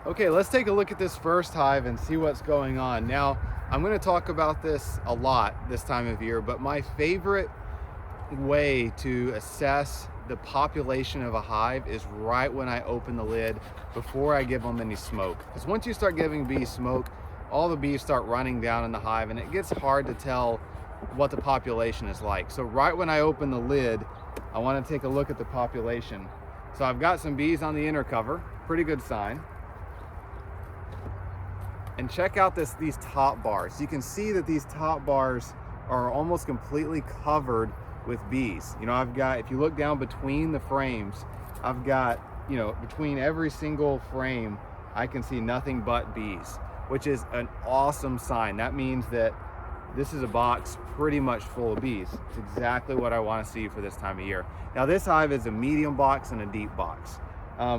Okay, let's take a look at this first hive and see what's going on. Now, I'm going to talk about this a lot this time of year, but my favorite way to assess the population of a hive is right when I open the lid before I give them any smoke. Because once you start giving bees smoke, all the bees start running down in the hive and it gets hard to tell what the population is like. So right when I open the lid, I want to take a look at the population. So I've got some bees on the inner cover, pretty good sign. And check out these top bars. You can see that these top bars are almost completely covered with bees. You know, I've got, if you look down between the frames, I've got, you know, between every single frame, I can see nothing but bees, which is an awesome sign. That means that this is a box pretty much full of bees. It's exactly what I want to see for this time of year. Now this hive is a medium box and a deep box.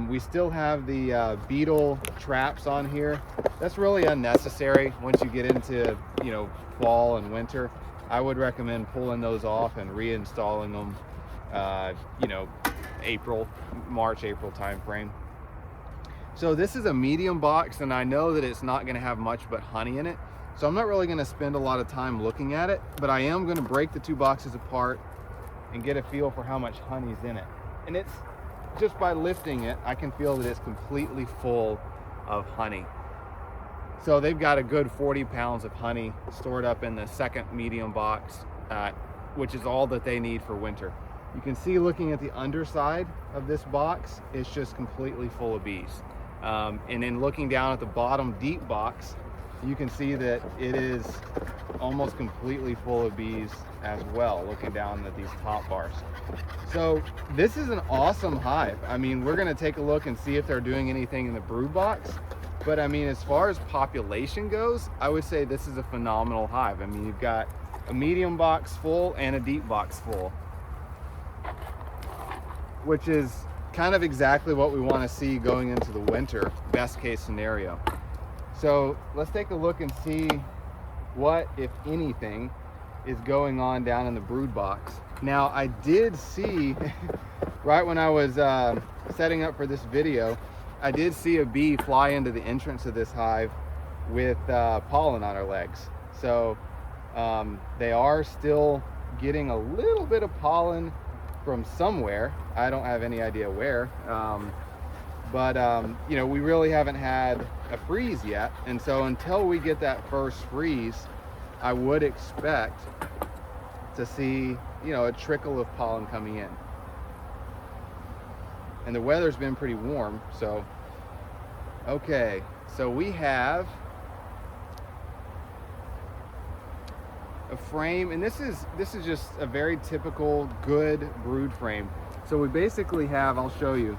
We still have the beetle traps on here. That's really unnecessary once you get into, you know, fall and winter. I would recommend pulling those off and reinstalling them, you know, March, April time frame. So this is a medium box and I know that it's not going to have much but honey in it. So I'm not really going to spend a lot of time looking at it, but I am going to break the two boxes apart and get a feel for how much honey's in it. And it's just by lifting it, I can feel that it's completely full of honey. So they've got a good 40 pounds of honey stored up in the second medium box, which is all that they need for winter. You can see looking at the underside of this box, it's just completely full of bees. And then looking down at the bottom deep box, you can see that it is almost completely full of bees as well, looking down at these top bars. So this is an awesome hive. I mean, we're going to take a look and see if they're doing anything in the brood box. But I mean, as far as population goes, I would say this is a phenomenal hive. I mean, you've got a medium box full and a deep box full, which is kind of exactly what we want to see going into the winter, best case scenario. So let's take a look and see what, if anything, is going on down in the brood box. Now, I did see, right when I was setting up for this video, I did see a bee fly into the entrance of this hive with pollen on her legs. So they are still getting a little bit of pollen from somewhere. I don't have any idea where. But you know, we really haven't had a freeze yet. And so until we get that first freeze, I would expect to see, you know, a trickle of pollen coming in. And the weather's been pretty warm, so okay, so we have a frame, and this is just a very typical good brood frame. So we basically have, I'll show you,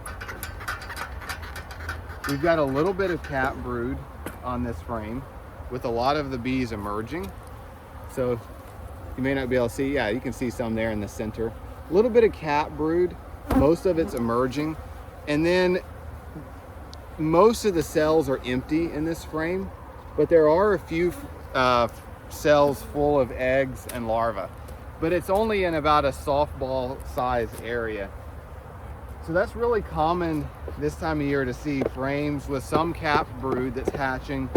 we've got a little bit of cap brood on this frame with a lot of the bees emerging. So you may not be able to see, yeah, you can see some there in the center. A little bit of cap brood, most of it's emerging. And then most of the cells are empty in this frame, but there are a few cells full of eggs and larvae, but it's only in about a softball size area. So that's really common this time of year to see frames with some cap brood that's hatching,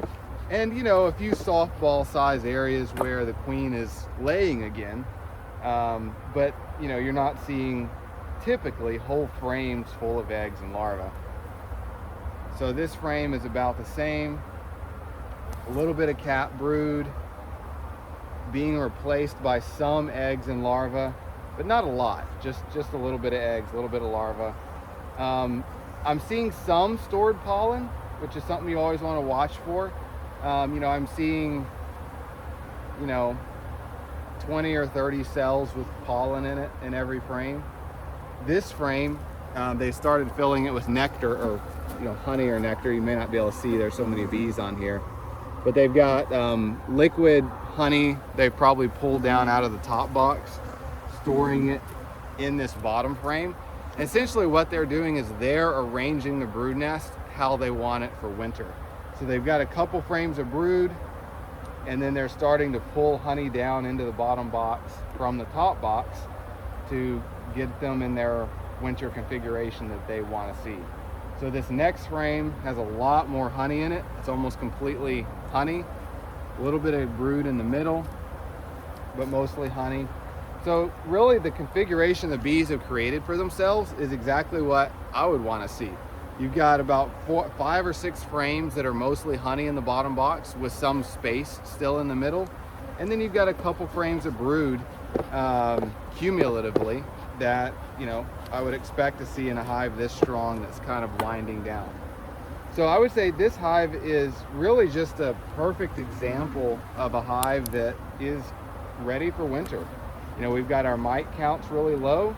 and you know, a few softball size areas where the queen is laying again. But you know, you're not seeing typically whole frames full of eggs and larvae. So this frame is about the same. A little bit of cap brood being replaced by some eggs and larvae, but not a lot, just a little bit of eggs, a little bit of larvae. I'm seeing some stored pollen, which is something you always want to watch for. You know, I'm seeing, you know, 20 or 30 cells with pollen in it in every frame. This frame, they started filling it with nectar, or you know, honey or nectar. You may not be able to see, there's so many bees on here, but they've got liquid honey they've probably pulled down out of the top box, storing it in this bottom frame. And essentially what they're doing is they're arranging the brood nest how they want it for winter. So they've got a couple frames of brood, and then they're starting to pull honey down into the bottom box from the top box to get them in their winter configuration that they want to see. So this next frame has a lot more honey in it. It's almost completely honey. A little bit of brood in the middle, but mostly honey. So really the configuration the bees have created for themselves is exactly what I would want to see. You've got about 5 or 6 frames that are mostly honey in the bottom box with some space still in the middle. And then you've got a couple frames of brood cumulatively that, you know, I would expect to see in a hive this strong that's kind of winding down. So I would say this hive is really just a perfect example of a hive that is ready for winter. You know, we've got our mite counts really low.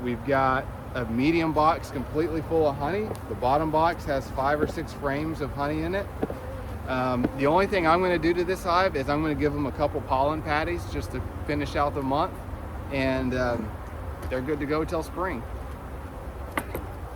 We've got a medium box completely full of honey. The bottom box has 5 or 6 frames of honey in it. The only thing I'm going to do to this hive is I'm going to give them a couple pollen patties just to finish out the month, and they're good to go till spring.